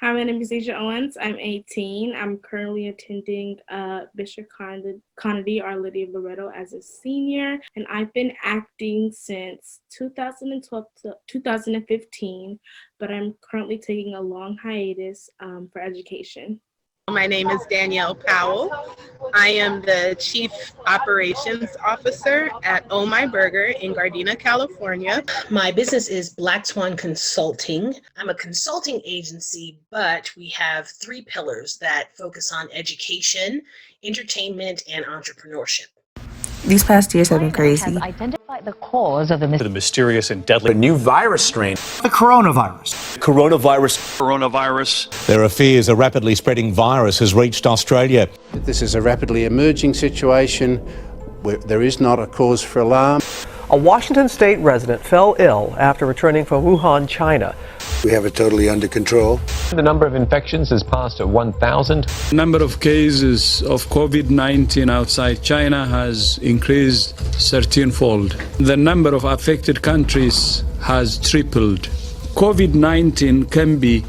Hi, my name is Asia Owens. I'm 18. I'm currently attending Bishop Conady Our Lady of Loretto as a senior, and I've been acting since 2012 to 2015, but I'm currently taking a long hiatus for education. My name is Danielle Powell. I am the Chief Operations Officer at Oh My Burger in Gardena, California. My business is Black Swan Consulting. I'm a consulting agency, but we have 3 pillars that focus on education, entertainment, and entrepreneurship. These past years have been crazy. Has identified the cause of the mysterious and deadly new virus strain. The coronavirus. Coronavirus. There are fears a rapidly spreading virus has reached Australia. This is a rapidly emerging situation where there is not a cause for alarm. A Washington state resident fell ill after returning from Wuhan, China. We have it totally under control. The number of infections has passed 1,000. The number of cases of COVID-19 outside China has increased 13-fold. The number of affected countries has tripled. COVID-19 can be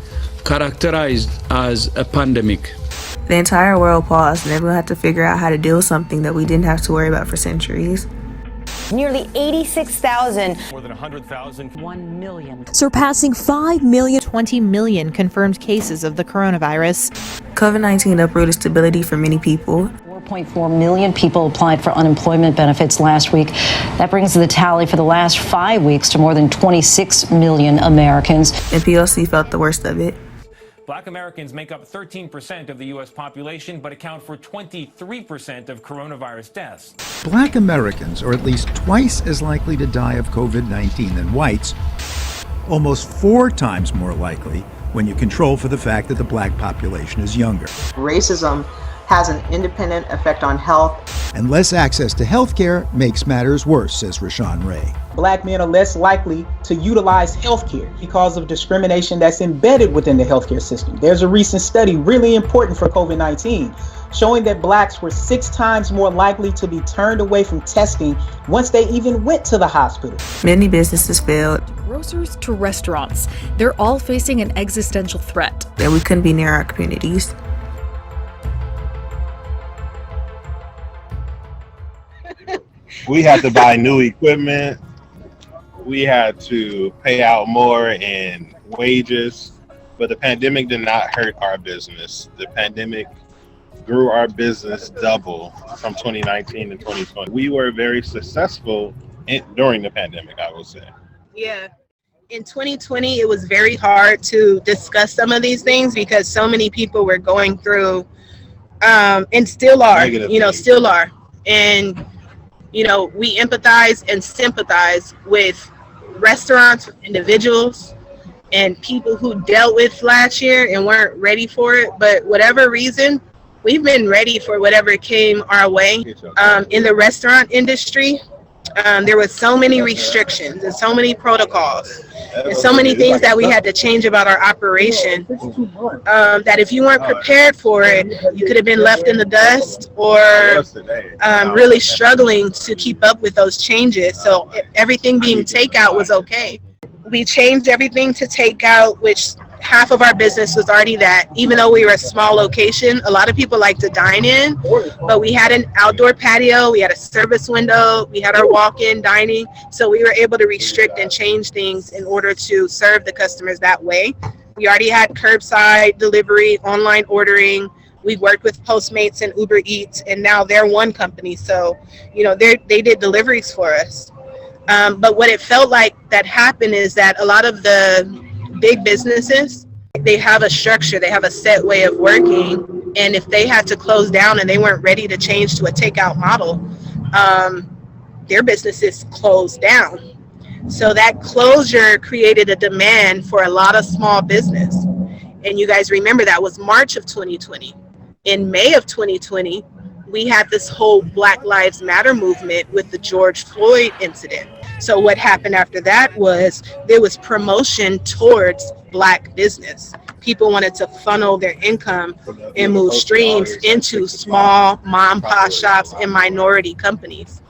characterized as a pandemic. The entire world paused and everyone had to figure out how to deal with something that we didn't have to worry about for centuries. Nearly 86,000. More than 100,000. 1 million. Surpassing 5 million. 20 million confirmed cases of the coronavirus. COVID-19 uprooted stability for many people. 4.4 million people applied for unemployment benefits last week. That brings the tally for the last 5 weeks to more than 26 million Americans. And PLC felt the worst of it. Black Americans make up 13% of the U.S. population, but account for 23% of coronavirus deaths. Black Americans are at least twice as likely to die of COVID-19 than whites, almost 4 times more likely when you control for the fact that the black population is younger. Racism has an independent effect on health. And less access to health care makes matters worse, says Rashawn Ray. Black men are less likely to utilize health care because of discrimination that's embedded within the healthcare system. There's a recent study, really important for COVID-19, showing that blacks were 6 times more likely to be turned away from testing once they even went to the hospital. Many businesses failed. Grocers to restaurants, they're all facing an existential threat. That we couldn't be near our communities. We had to buy new equipment. We had to pay out more in wages, but the pandemic did not hurt our business. The pandemic grew our business double from 2019 to 2020. We were very successful during the pandemic, I would say. Yeah. In 2020, it was very hard to discuss some of these things because so many people were going through, and still are, still are. And we empathize and sympathize with restaurants, individuals, and people who dealt with last year and weren't ready for it. But whatever reason, we've been ready for whatever came our way. In the restaurant industry, there was so many restrictions and so many protocols and so many things that we had to change about our operation that if you weren't prepared for it, you could have been left in the dust or really struggling to keep up with those changes. So everything being takeout was okay. We changed everything to takeout, which half of our business was already that. Even though we were a small location, a lot of people like to dine in, but we had an outdoor patio, we had a service window, we had our walk-in dining, so we were able to restrict and change things in order to serve the customers that way. We already had curbside delivery, online ordering. We worked with Postmates and Uber Eats, and now they're one company, so they did deliveries for us. But what it felt like that happened is that a lot of the big businesses, they have a structure, they have a set way of working, and if they had to close down and they weren't ready to change to a takeout model, their businesses closed down. So that closure created a demand for a lot of small business. And you guys remember that was March of 2020. In May of 2020, we had this whole Black Lives Matter movement with the George Floyd incident. So what happened after that was there was promotion towards Black business. People wanted to funnel their income and move streams into small mom-and-pop shops and minority companies.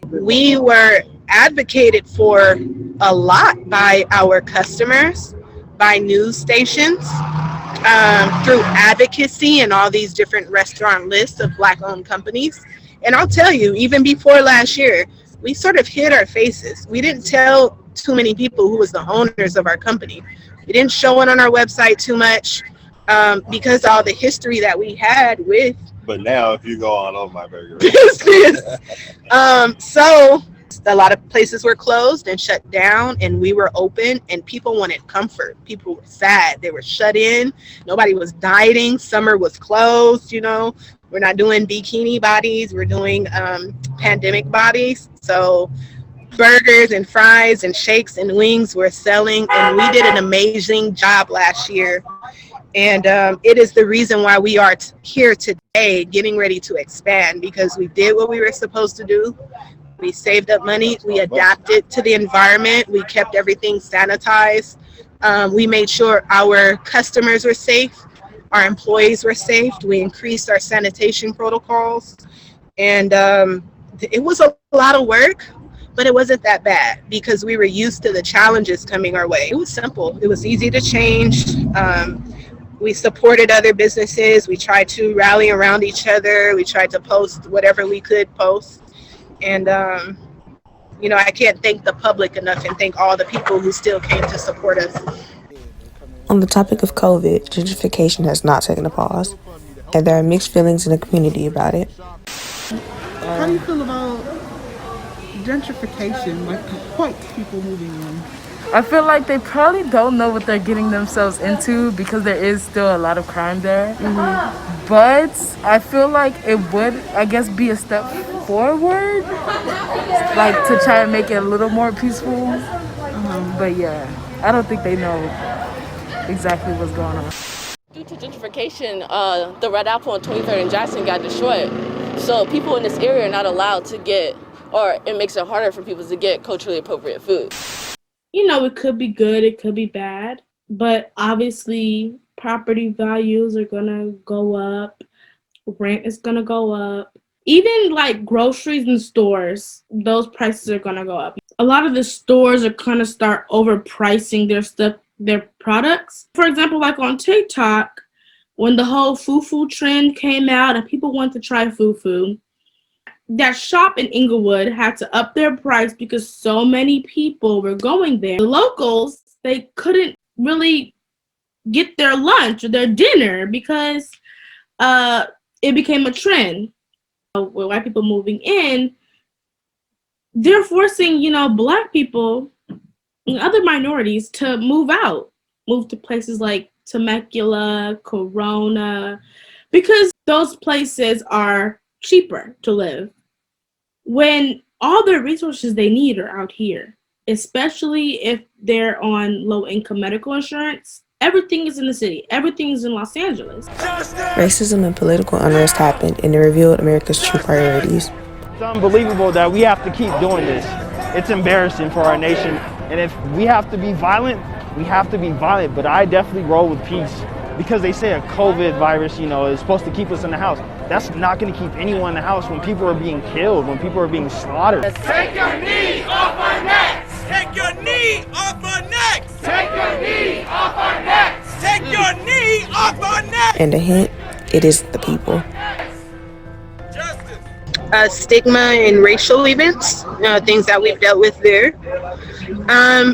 We were advocated for a lot by our customers, by news stations, through advocacy and all these different restaurant lists of Black-owned companies. And I'll tell you, even before last year, we sort of hid our faces. We didn't tell too many people who was the owners of our company. We didn't show it on our website too much because all the history that we had with. But now, if you go on Oh My Burger business, so a lot of places were closed and shut down, and we were open, and people wanted comfort. People were sad. They were shut in. Nobody was dieting. Summer was closed, you know. We're not doing bikini bodies. We're doing pandemic bodies. So burgers and fries and shakes and wings were selling, and we did an amazing job last year. And it is the reason why we are here today getting ready to expand, because we did what we were supposed to do. We saved up money. We adapted to the environment. We kept everything sanitized. We made sure our customers were safe. Our employees were safe. We increased our sanitation protocols. And it was a lot of work, but it wasn't that bad because we were used to the challenges coming our way. It was simple. It was easy to change. We supported other businesses. We tried to rally around each other. We tried to post whatever we could post. And, you know, I can't thank the public enough and thank all the people who still came to support us. On the topic of COVID, gentrification has not taken a pause, and there are mixed feelings in the community about it. How do you feel about gentrification, like white people moving in? I feel like they probably don't know what they're getting themselves into because there is still a lot of crime there. Mm-hmm. But I feel like it would, I guess, be a step forward, like to try and make it a little more peaceful. But yeah, I don't think they know exactly what's going on. Due to gentrification, the Red Apple on 23rd and Jackson got destroyed. So people in this area are not allowed to get, or it makes it harder for people to get culturally appropriate food. You know, it could be good, it could be bad, but obviously property values are gonna go up, rent is gonna go up. Even like groceries and stores, those prices are gonna go up. A lot of the stores are gonna start overpricing their stuff, their products. For example, like on TikTok, when the whole fufu trend came out and people wanted to try fufu, that shop in Inglewood had to up their price because so many people were going there. The locals, they couldn't really get their lunch or their dinner because it became a trend. With white people moving in, they're forcing, you know, Black people and other minorities to move out, move to places like Temecula, Corona, because those places are cheaper to live when all the resources they need are out here, especially if they're on low-income medical insurance. Everything is in the city. Everything is in Los Angeles. Racism and political unrest happened, and it revealed America's true priorities. It's unbelievable that we have to keep doing this. It's embarrassing for our nation. And if we have to be violent, we have to be violent. But I definitely roll with peace because they say a COVID virus, you know, is supposed to keep us in the house. That's not going to keep anyone in the house when people are being killed, when people are being slaughtered. Take your knee off our necks! Take your knee off our necks! Take your knee off our necks! Take your knee off our necks! And a hint, it is the people. Stigma and racial events, things that we've dealt with there.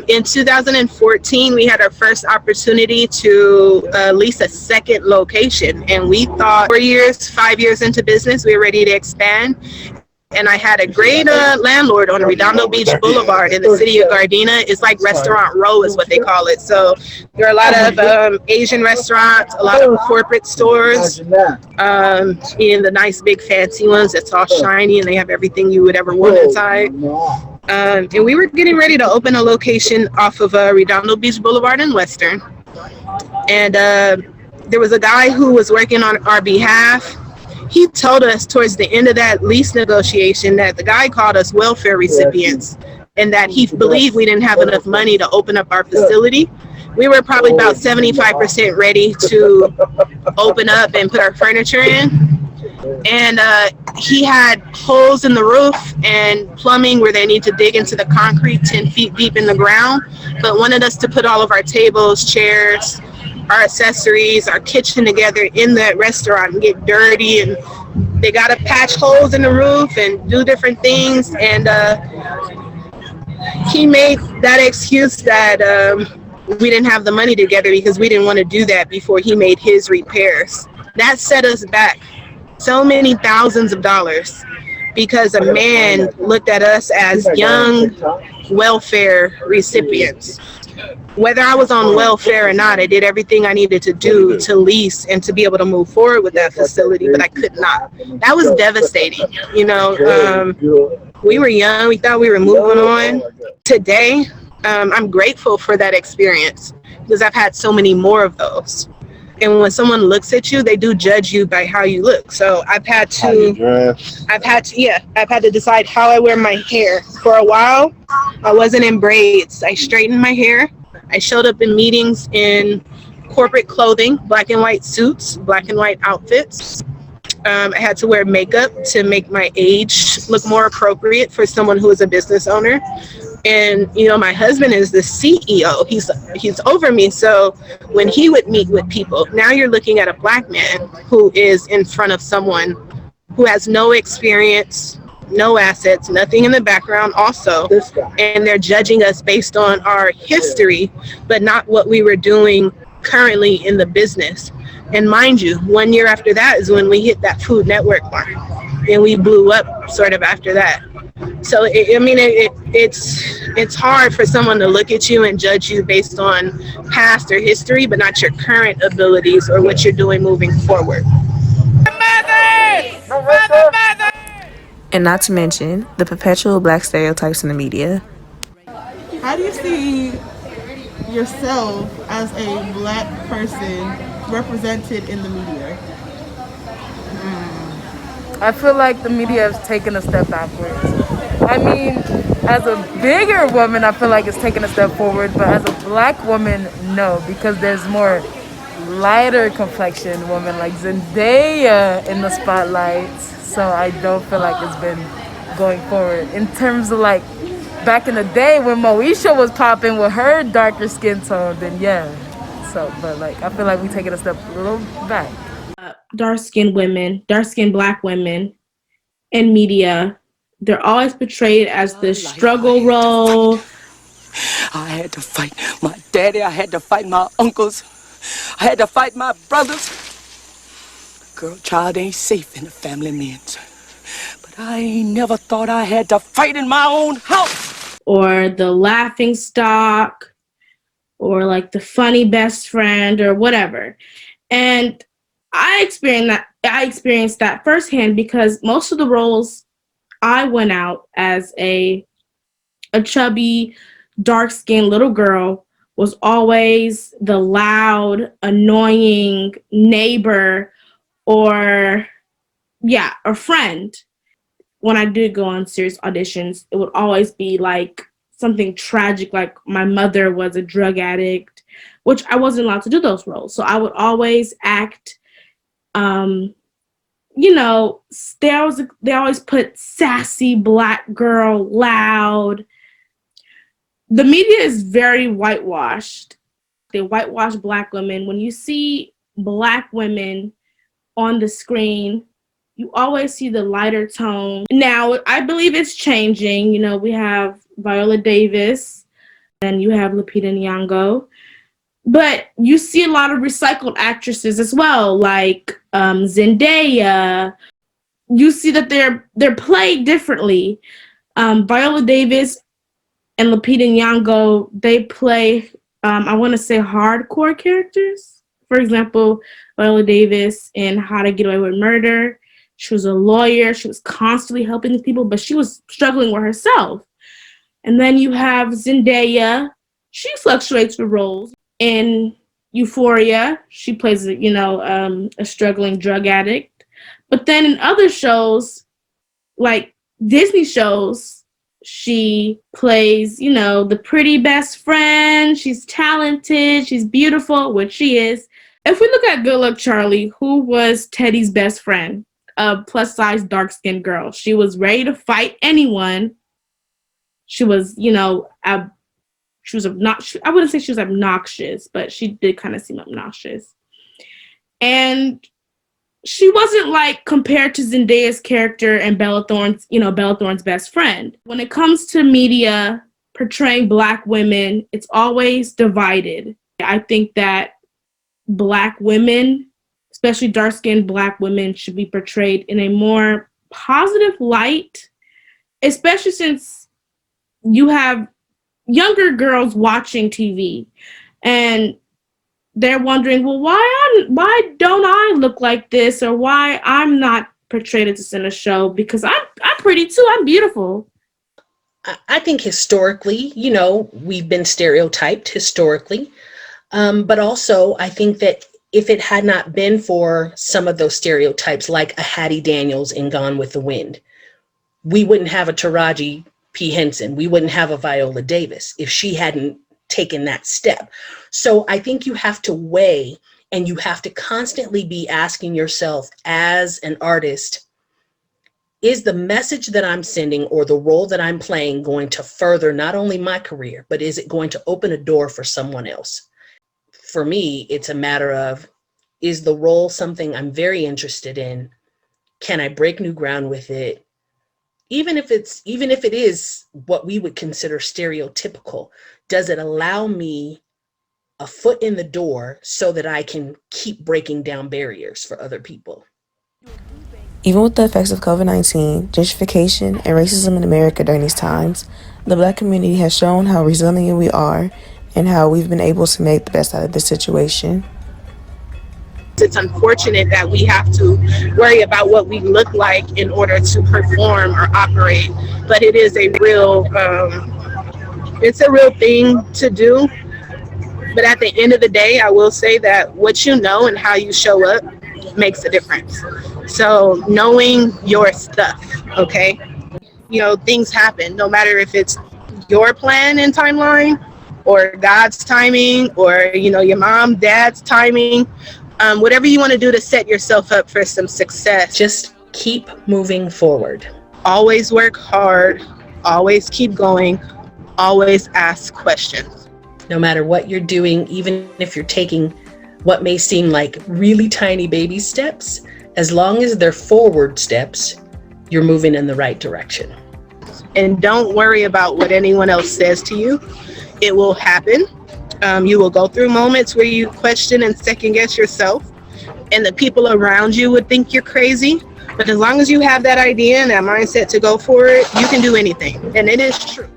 In 2014, we had our first opportunity to lease a second location, and we thought 4 years, 5 years into business, we were ready to expand. And I had a great landlord on Redondo Beach Boulevard in the city of Gardena. It's like Restaurant Row is what they call it. So there are a lot of Asian restaurants, a lot of corporate stores, in the nice big fancy ones that's all shiny and they have everything you would ever want inside. And we were getting ready to open a location off of Redondo Beach Boulevard in Western. And there was a guy who was working on our behalf. He told us towards the end of that lease negotiation that the guy called us welfare recipients and that he believed we didn't have enough money to open up our facility. We were probably about 75% ready to open up and put our furniture in. And he had holes in the roof and plumbing where they need to dig into the concrete 10 feet deep in the ground, but wanted us to put all of our tables, chairs, our accessories, our kitchen together in that restaurant and get dirty, and they got to patch holes in the roof and do different things. And he made that excuse that we didn't have the money together because we didn't want to do that before he made his repairs. That set us back so many thousands of dollars because a man looked at us as young welfare recipients. Whether I was on welfare or not, I did everything I needed to do to lease and to be able to move forward with that facility, but I could not. That was devastating. You know, we were young. We thought we were moving on. Today, I'm grateful for that experience because I've had so many more of those. And when someone looks at you, they do judge you by how you look. So I've had to decide how I wear my hair. For a while, I wasn't in braids. I straightened my hair. I showed up in meetings in corporate clothing, black and white suits, black and white outfits. I had to wear makeup to make my age look more appropriate for someone who is a business owner. And, you know, my husband is the CEO. He's over me. So when he would meet with people, now you're looking at a black man who is in front of someone who has no experience, no assets, nothing in the background also. And they're judging us based on our history, but not what we were doing currently in the business. And mind you, 1 year after that is when we hit that Food Network mark. And we blew up sort of after that. So, it's hard for someone to look at you and judge you based on past or history, but not your current abilities or what you're doing moving forward. And not to mention the perpetual black stereotypes in the media. How do you see yourself as a black person represented in the media? I feel like the media has taken a step backwards. I mean, as a bigger woman, I feel like it's taken a step forward, but as a black woman, no, because there's more lighter complexion women like Zendaya in the spotlights. So I don't feel like it's been going forward. In terms of like back in the day when Moesha was popping with her darker skin tone, then yeah. So, but like I feel like we're taking a step a little back. Dark-skinned women, dark-skinned black women in media, they're always portrayed as the struggle role. I had to fight my daddy, I had to fight my uncles, I had to fight my brothers. Girl, child ain't safe in the family men's. But I ain't never thought I had to fight in my own house. Or the laughing stock, or like the funny best friend, or whatever. And I experienced that firsthand because most of the roles I went out as a chubby, dark-skinned little girl was always the loud, annoying neighbor or a friend. When I did go on serious auditions, it would always be like something tragic, like my mother was a drug addict, which I wasn't allowed to do those roles. So I would always act they always put sassy black girl, loud. The media is very whitewashed. They whitewash black women. When you see black women on the screen, you always see the lighter tone. Now, I believe it's changing. You know, we have Viola Davis and you have Lupita Nyong'o. But you see a lot of recycled actresses as well, like Zendaya. You see that they're played differently. Viola Davis and Lupita Nyong'o, they play, I want to say, hardcore characters. For example, Viola Davis in How to Get Away with Murder. She was a lawyer. She was constantly helping these people, but she was struggling with herself. And then you have Zendaya. She fluctuates with roles. In Euphoria, she plays, a struggling drug addict. But then in other shows, like Disney shows, she plays, the pretty best friend. She's talented. She's beautiful, which she is. If we look at Good Luck Charlie, who was Teddy's best friend, a plus-size, dark-skinned girl. She was ready to fight anyone. She was, she was obnoxious. I wouldn't say she was obnoxious, but she did kind of seem obnoxious. And she wasn't like compared to Zendaya's character and Bella Thorne's, Bella Thorne's best friend. When it comes to media portraying Black women, it's always divided. I think that Black women, especially dark-skinned Black women, should be portrayed in a more positive light, especially since you have younger girls watching TV and they're wondering, well, why don't I look like this, or why I'm not portrayed as this in a show, because I'm pretty too, I'm beautiful. I think historically, we've been stereotyped historically, but also I think that if it had not been for some of those stereotypes, like a Hattie Daniels in Gone with the Wind, we wouldn't have a Taraji P. Henson. We wouldn't have a Viola Davis if she hadn't taken that step. So I think you have to weigh, and you have to constantly be asking yourself as an artist, is the message that I'm sending or the role that I'm playing going to further not only my career, but is it going to open a door for someone else? For me, it's a matter of, is the role something I'm very interested in? Can I break new ground with it? Even if it is what we would consider stereotypical, does it allow me a foot in the door so that I can keep breaking down barriers for other people? Even with the effects of COVID-19, gentrification, and racism in America during these times, the Black community has shown how resilient we are and how we've been able to make the best out of this situation. It's unfortunate that we have to worry about what we look like in order to perform or operate, but it is a real, it's a real thing to do. But at the end of the day, I will say that what you know and how you show up makes a difference. So knowing your stuff, okay? Things happen, no matter if it's your plan and timeline or God's timing or, your mom, dad's timing. Whatever you want to do to set yourself up for some success. Just keep moving forward. Always work hard. Always keep going. Always ask questions. No matter what you're doing, even if you're taking what may seem like really tiny baby steps, as long as they're forward steps, you're moving in the right direction. And don't worry about what anyone else says to you. It will happen. You will go through moments where you question and second guess yourself, and the people around you would think you're crazy. But as long as you have that idea and that mindset to go for it, you can do anything. And it is true.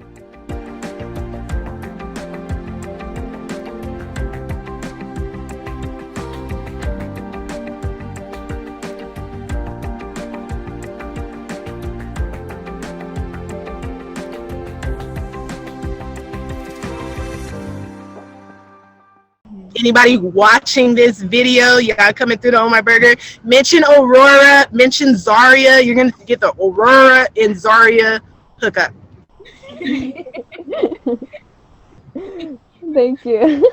Anybody watching this video, y'all coming through the Oh My Burger, mention Aurora, mention Zaria. You're going to get the Aurora and Zaria hookup. Thank you.